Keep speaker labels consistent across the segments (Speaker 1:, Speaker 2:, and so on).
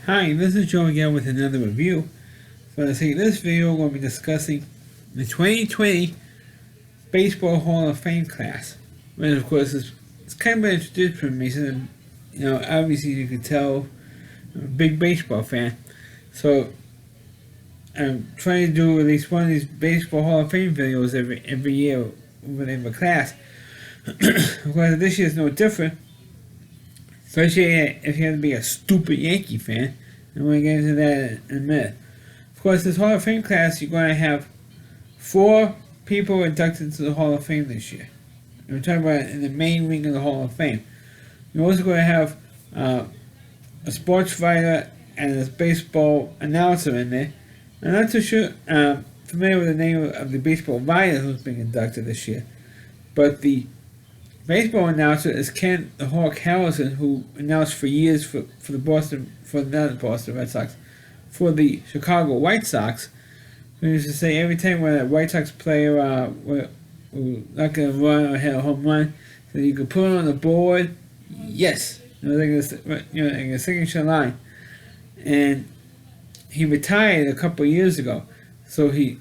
Speaker 1: Hi, this is Joe again with another review. So let's see, this video we're going to be discussing the 2020 Baseball Hall of Fame class. Which of course is it's kind of been introduced for me, so obviously you can tell I'm a big baseball fan. So I'm trying to do at least one of these Baseball Hall of Fame videos every year within a class. Of course this year is no different. Especially if you have to be a stupid Yankee fan. And we're going to get into that in a minute. Of course, this Hall of Fame class, you're going to have 4 people inducted into the Hall of Fame this year. And we're talking about in the main wing of the Hall of Fame. You're also going to have a sports writer and a baseball announcer in there. I'm not too sure, familiar with the name of the baseball writer who's being inducted this year. But the baseball announcer is Ken the Hawk Harrison, who announced for years for the Red Sox, for the Chicago White Sox. He used to say every time when a White Sox player were not going to run or hit a home run, so you could put it on the board, yes, like a signature line. And he retired a couple of years ago, so he's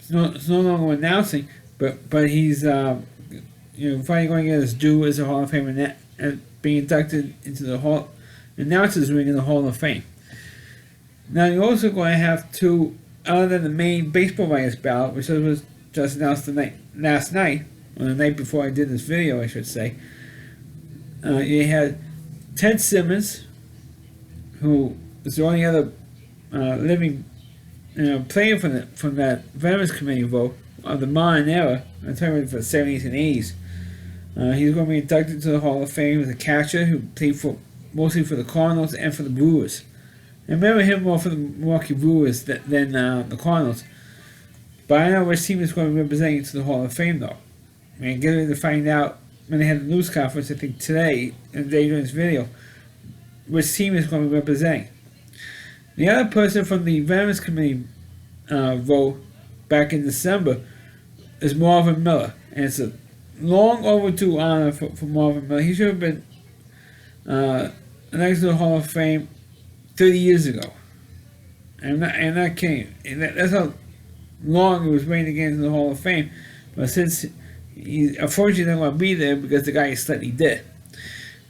Speaker 1: no longer announcing, but he's finally going to get his due as a Hall of Fame and being inducted into the announcers ring in the Hall of Fame. Now you're also going to have 2, other than the main baseball writers ballot, which was just announced last night, or the night before I did this video, I should say. You had Ted Simmons, who is the only other living player from that Veterans Committee vote of the modern era. I'm talking about for the 70s and 80s. He's going to be inducted to the Hall of Fame as a catcher who played mostly for the Cardinals and for the Brewers. I remember him more for the Milwaukee Brewers than the Cardinals. But I know which team is going to be representing to the Hall of Fame, though. I'm getting to find out when they had the news conference, I think today, and the day doing this video, which team is going to be representing. The other person from the Veterans Committee vote back in December is Marvin Miller. And it's a long overdue honor for Marvin Miller. He should have been elected to the Hall of Fame 30 years ago. I'm not kidding. That's how long he was waiting to get into the Hall of Fame. But since he unfortunately not going to be there because the guy is slightly dead.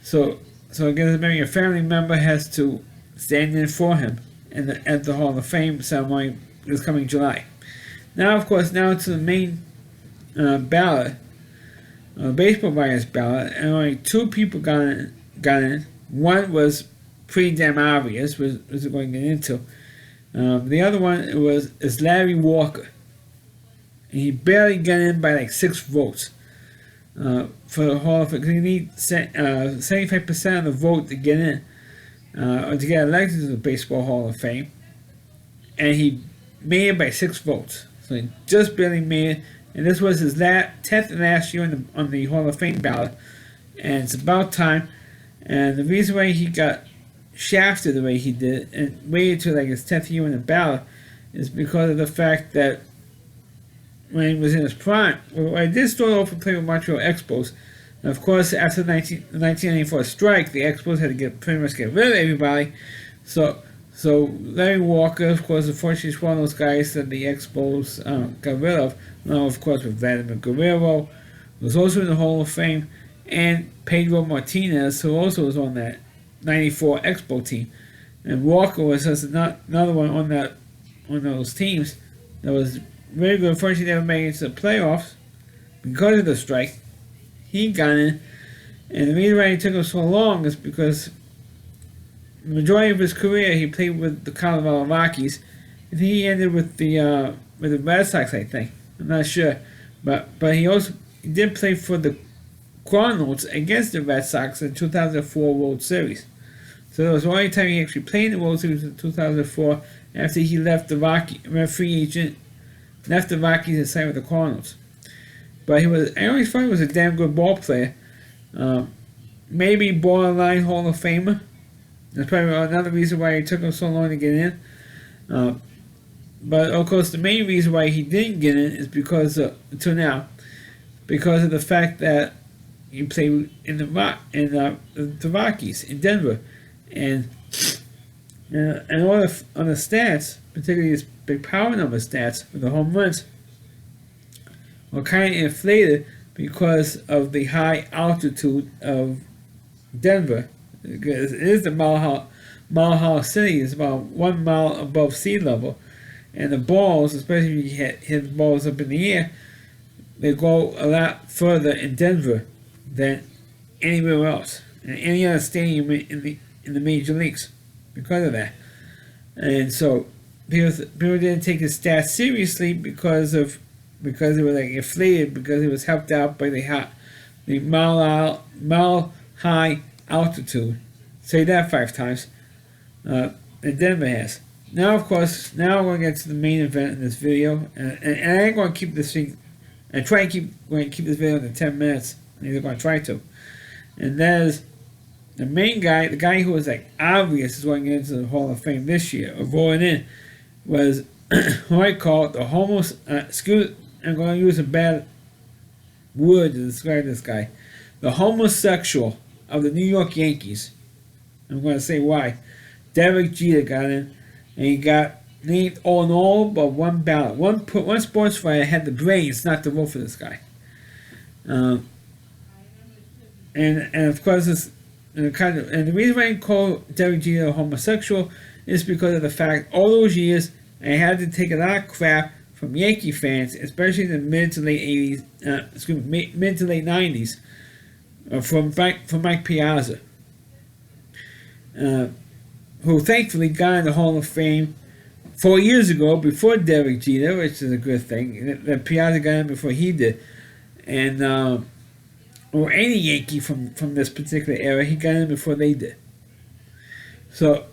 Speaker 1: So I guess maybe a family member has to stand in for him at the Hall of Fame ceremony this coming July. Now, of course, to the main ballot. Baseball writers ballot, and only 2 people got in. One was pretty damn obvious, was going to get into. The other one is Larry Walker. And he barely got in by like 6 votes for the Hall of Fame. Because you need 75% of the vote to get in, or to get elected to the Baseball Hall of Fame. And he made it by 6 votes. So he just barely made it. And this was his 10th last year on the Hall of Fame ballot. And it's about time. And the reason why he got shafted the way he did and waited to like his 10th year on the ballot is because of the fact that when he was in his prime, I did start off with playing with Montreal Expos. And of course, after the 1994 strike, the Expos had to pretty much get rid of everybody. So Larry Walker, of course, unfortunately, is one of those guys that the Expos got rid of. Now, of course, with Vladimir Guerrero, who was also in the Hall of Fame, and Pedro Martinez, who also was on that 94 Expo team. And Walker was just another one on those teams that was very good. Unfortunately, never made it to the playoffs because of the strike. He got in, and the reason why it took him so long is because the majority of his career he played with the Colorado Rockies. I think he ended with the Red Sox, I think. I'm not sure, but he did play for the Cardinals against the Red Sox in 2004 World Series. So that was the only time he actually played in the World Series in 2004 after he left the free agent, left the Rockies and signed with the Cardinals. But I always thought he was a damn good ball player. Maybe borderline Hall of Famer. That's probably another reason why it took him so long to get in. But of course, the main reason why he didn't get in is because until now, because of the fact that he played in the Rockies in Denver, and And all on the stats, particularly his big power number stats for the home runs, were kind of inflated because of the high altitude of Denver. It is the Mile High City. It's about 1 mile above sea level, and the balls, especially if you hit the balls up in the air, they go a lot further in Denver than anywhere else, in any other stadium in the major leagues, because of that. And so people didn't take his stats seriously because they were like inflated, because it was helped out by the mile high altitude. Say that 5 times. That Denver has. Now, of course, we're going to get to the main event in this video, and I ain't going to keep this thing. I try and keep this video to 10 minutes. I'm going to try to. And that is the main guy, the guy who was like obvious is going into the Hall of Fame this year, or voting in, was who I call the I'm going to use a bad word to describe this guy. The homosexual of the New York Yankees. I'm going to say why. Derek Jeter got in, and he got named all but one ballot. One sports writer had the brains not to vote for this guy. And of course, and the reason why I call Derek Jeter homosexual is because of the fact all those years I had to take a lot of crap from Yankee fans, especially in the mid to late 90s, from Mike Piazza, who thankfully got in the Hall of Fame 4 years ago before Derek Jeter, which is a good thing. That Piazza got in before he did, and or any Yankee from this particular era, he got in before they did. So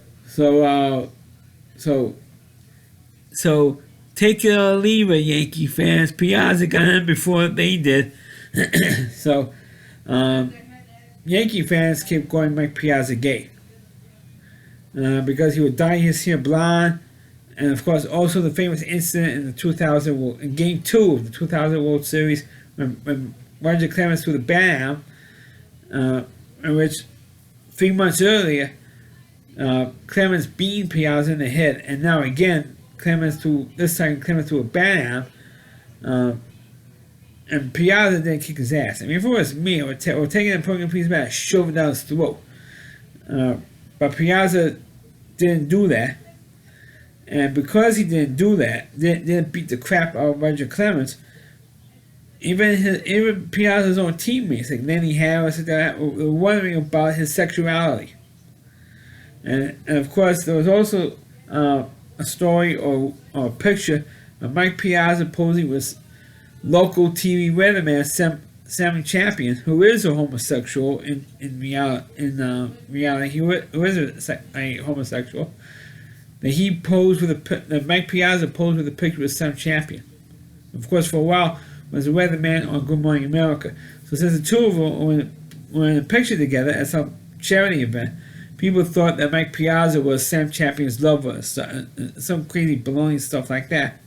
Speaker 1: take it or leave it, Yankee fans. Piazza got in before they did. So Yankee fans keep calling Mike Piazza gay because he would dye his hair blonde, and of course also the famous incident in Game 2 of the 2000 World Series when Roger Clemens threw the bat out, in which 3 months earlier Clemens beat Piazza in the head, and now again Clemens threw a bat out, and Piazza didn't kick his ass. I mean, if it was me, I would take it and put it in a piece of bat, shove it down his throat. But Piazza didn't do that, and because he didn't do that, didn't beat the crap out of Roger Clemens. Even Piazza's own teammates, like Lenny Harris, were wondering about his sexuality. And of course, there was also a story or a picture of Mike Piazza posing with local TV weatherman Sammy Champion, who is a homosexual in reality. Who is a homosexual. That Mike Piazza posed with a picture with Sam Champion. Of course, for a while was a weatherman on Good Morning America. So since the two of them were in a picture together at some charity event, people thought that Mike Piazza was Sam Champion's lover, some crazy baloney stuff like that.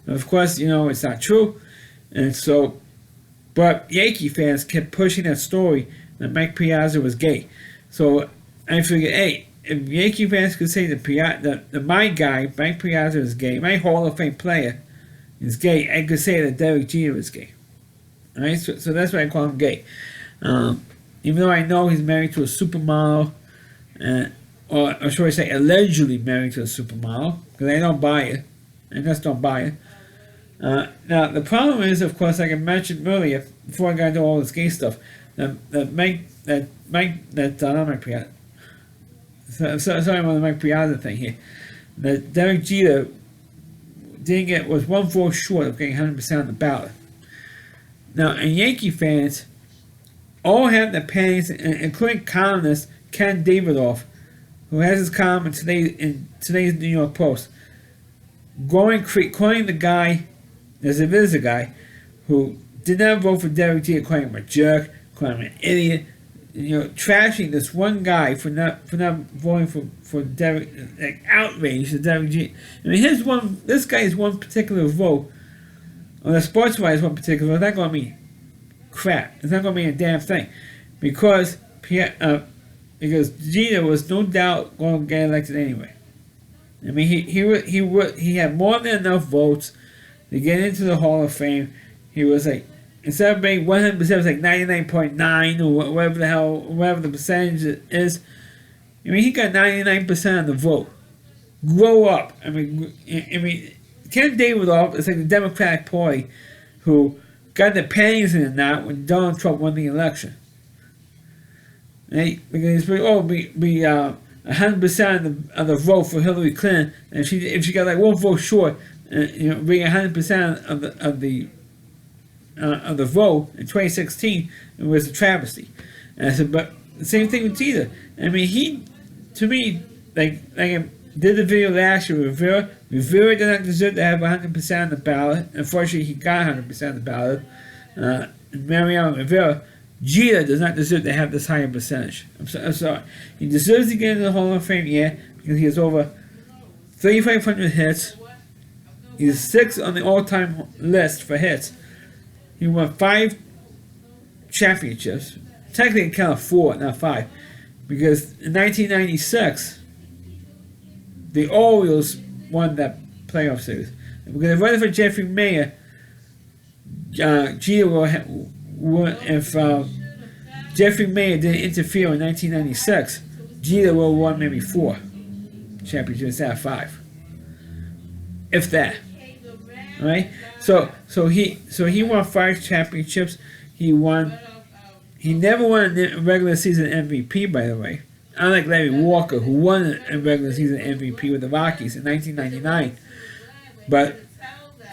Speaker 1: And of course, it's not true. And so, but Yankee fans kept pushing that story that Mike Piazza was gay. So I figured, hey, if Yankee fans could say that my guy, Mike Piazza, is gay, my Hall of Fame player is gay, I could say that Derek Jeter is gay. All right, so that's why I call him gay. Even though I know he's married to a supermodel, or should I say allegedly married to a supermodel, because I don't buy it. I just don't buy it. Now, the problem is, of course, like I mentioned earlier, before I got into all this gay stuff, not Mike Piazza. Sorry about the Mike Piazza thing here. That Derek Jeter was one vote short of getting 100% on the ballot. Now, and Yankee fans all have the panties, including columnist Ken Davidoff, who has his column in today's New York Post, calling the guy, as if it is a guy, who did not vote for Derek Jeter, calling him a jerk, calling him an idiot, trashing this one guy for not voting for Derek, like outrage to Derek Jeter. I mean, this guy's one particular vote, or the sports writer's one particular vote, it's not going to mean crap. It's not going to mean a damn thing, because Jeter was no doubt going to get elected anyway. I mean, he had more than enough votes to get into the Hall of Fame. He was like, instead of being 100%, it was like 99.9 or whatever the percentage is. I mean, he got 99% of the vote. Grow up. I mean, Ken Davidoff is like the Democratic Party who got the panties in the knot when Donald Trump won the election. Right? Because be 100% of the vote for Hillary Clinton, and if she got like one vote short, being 100% of the vote in 2016, it was a travesty. And I said, but the same thing with Jeter. I mean, he, to me, like I did the video last year with Rivera. Rivera did not deserve to have 100% of the ballot. Unfortunately, he got 100% of the ballot. And Mariano Rivera, Jeter does not deserve to have this higher percentage. I'm sorry. He deserves to get into the Hall of Fame, yeah, because he has over 3,500 hits. He's 6th on the all-time list for hits. He won 5 championships. Technically, count of 4, not 5. Because in 1996, the Orioles won that playoff series. Because if it wasn't for Jeffrey Maier, Jeter if Jeffrey Maier didn't interfere in 1996, Jeter would have won maybe 4 championships out of 5. If that. Right? So he won 5 championships. He never won a regular season MVP, by the way. Unlike Larry Walker, who won a regular season MVP with the Rockies in 1999. But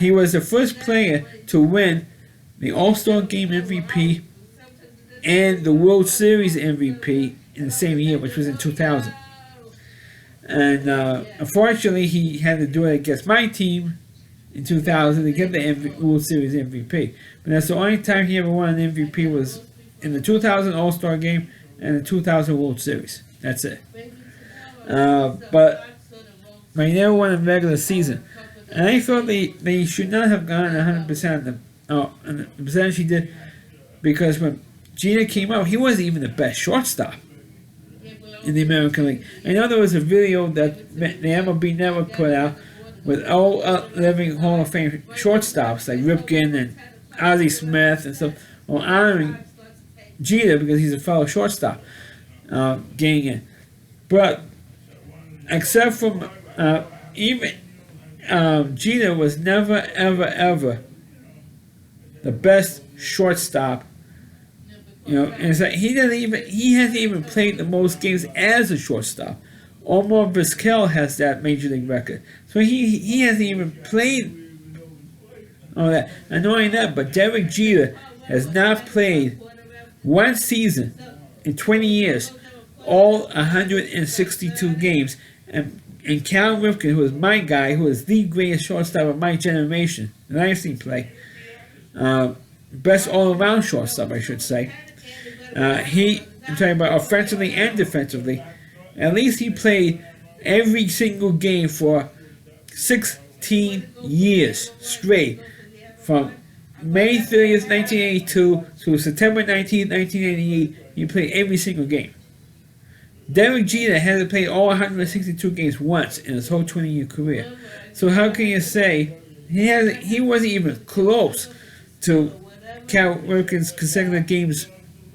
Speaker 1: he was the first player to win the All-Star Game MVP and the World Series MVP in the same year, which was in 2000. And unfortunately, he had to do it against my team in 2000 to get the World Series MVP. But that's the only time he ever won an MVP was in the 2000 All-Star Game and the 2000 World Series. That's it. But he never won a regular season. And I thought they should not have gotten 100% of the percentage he did, because when Jeter came out, he wasn't even the best shortstop in the American League. I know there was a video that the MLB Network put out with all living Hall of Fame shortstops like Ripken and Ozzie Smith and stuff, honoring Jeter because he's a fellow shortstop getting in. But except from Jeter was never ever the best shortstop. And it's like he hasn't even played the most games as a shortstop. Omar Vizquel has that major league record. So he hasn't even played all that. And not only that, but Derek Jeter has not played one season in 20 years, all 162 games. And Cal Ripken, who is my guy, who is the greatest shortstop of my generation that I've seen play, best all-around shortstop, I should say. I'm talking about offensively and defensively. At least he played every single game for 16 years straight, from May 30th, 1982 to September 19th, 1988. He played every single game. Derek Jeter hasn't played all 162 games once in his whole 20-year career. So how can you say he wasn't even close to Cal Ripken's consecutive games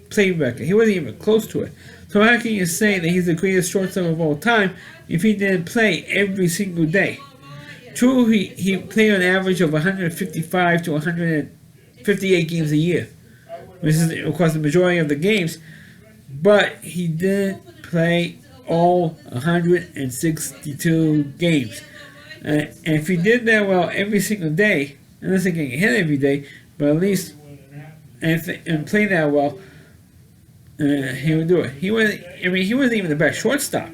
Speaker 1: played record? He wasn't even close to it. So how can you say that he's the greatest shortstop of all time if he didn't play every single day? True, he played on average of 155 to 158 games a year, which is, of course, the majority of the games, but he didn't play all 162 games. And if he did that well every single day, unless he getting hit every day, but at least and play that well, he would do it. He wasn't even the best shortstop.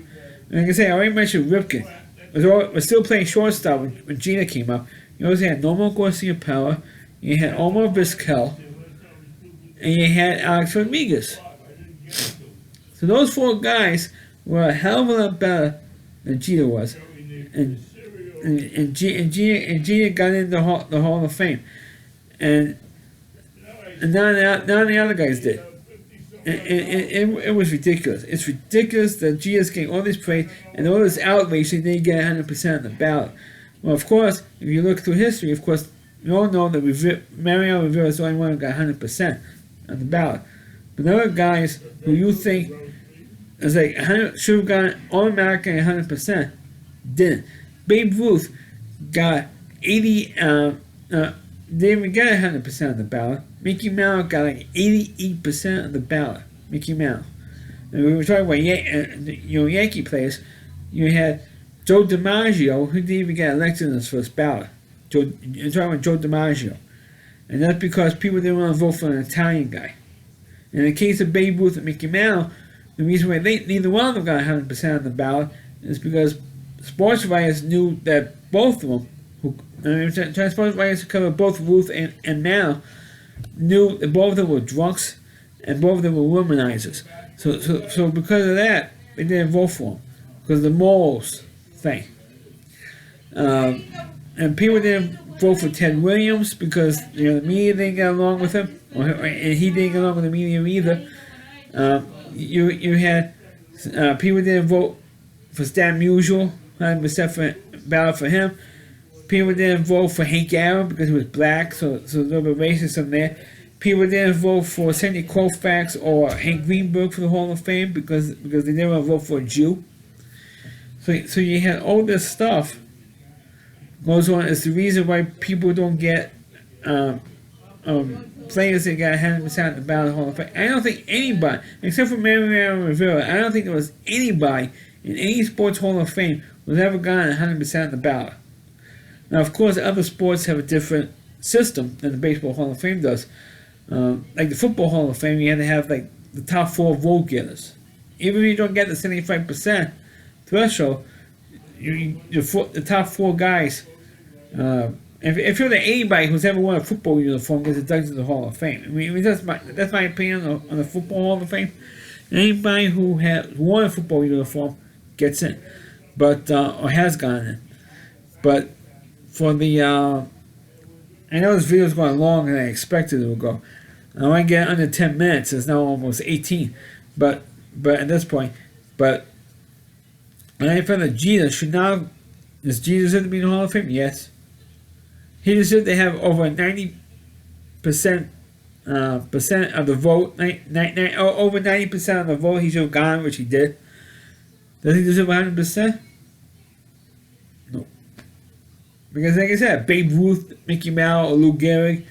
Speaker 1: And like I say, I already mentioned Ripken. Was still playing shortstop when Jeter came up. You also had Nomar Garciaparra, you had Omar Vizquel, and you had Alex Rodriguez. So those 4 guys were a hell of a lot better than Jeter was, and Jeter got into the Hall of Fame, and none of the other guys did. it was ridiculous. It's ridiculous that Jeter's getting all this praise and all this outrage that they get 100% on the ballot. Well, of course, if you look through history, of course, you all know that Mariano Rivera is the only one who got 100% on the ballot. But the other guys who you think is like should have gotten automatically 100% didn't. Babe Ruth got 80. Didn't even get 100% of the ballot. Mickey Mantle got like 88% of the ballot. Mickey Mantle. And we were talking about Yankee players. You had Joe DiMaggio, who didn't even get elected in his first ballot. You're talking about Joe DiMaggio. And that's because people didn't want to vote for an Italian guy. In the case of Babe Ruth and Mickey Mantle, the reason why neither one of them got 100% on the ballot is because sports writers knew that both of them, sports writers who covered both Ruth and Mantle, knew that both of them were drunks and both of them were womanizers. So because of that, they didn't vote for them. Because of the morals thing. And people didn't vote for Ted Williams because the media didn't get along with him, and he didn't get along with the media either. You had people didn't vote for Stan Musial, 100% for ballot for him. People didn't vote for Hank Aaron because he was black, so a little bit racism there. People didn't vote for Sidney Koufax or Hank Greenberg for the Hall of Fame because they didn't want to vote for a Jew. So you had all this stuff goes on. It's the reason why people don't get players that got 100% of the ballot Hall of Fame. I don't think anybody, except for Mariano Rivera, I don't think there was anybody in any sports Hall of Fame who's ever gotten 100% of the ballot. Now, of course, other sports have a different system than the Baseball Hall of Fame does. Like the Football Hall of Fame, you have to have like the top 4 vote getters. Even if you don't get the 75% threshold, the top 4 guys. If you're the anybody who's ever worn a football uniform gets inducted to the Hall of Fame. I mean that's my opinion on the Football Hall of Fame. Anybody who has worn a football uniform gets in, but or has gotten in. But for the I know this video is going longer than I expected it would go. I want to get under 10 minutes. It's now almost 18, but at this point, but I feel that Jeter should now. Does Jeter deserve to be in the Hall of Fame? Yes. He deserves to have over 90% percent of the vote. Over 90% of the vote he should have gotten, which he did. Does he deserve 100%? No. Because like I said, Babe Ruth, Mickey Mantle, or Lou Gehrig,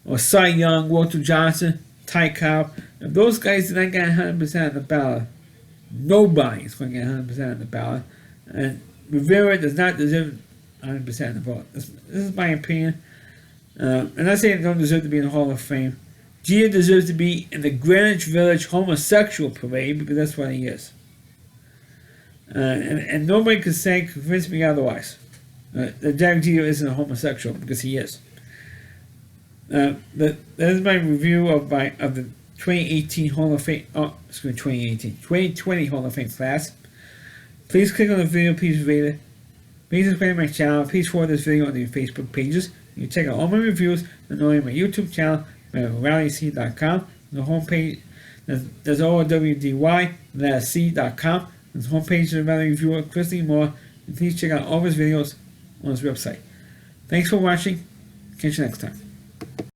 Speaker 1: or Cy Young, Walter Johnson, Ty Cobb, if those guys did not get 100% of the ballot, nobody is going to get 100% of the ballot. And Rivera does not deserve 100% of the vote. This is my opinion. I'm not saying they don't deserve to be in the Hall of Fame. Jeter deserves to be in the Greenwich Village homosexual parade because that's what he is. And nobody could convince me otherwise. That Derek Jeter isn't a homosexual because he is. That is my review of the 2018 Hall of Fame. 2020 Hall of Fame class. Please click on the video, please rate it. Please subscribe to my channel. Please forward this video on your Facebook pages. You can check out all my reviews and on my YouTube channel at rallyc.com. The homepage, there's OWDY, that's C.com. There's the homepage of the Rally Reviewer, Chris Lee Moore. And please check out all of his videos on his website. Thanks for watching. Catch you next time.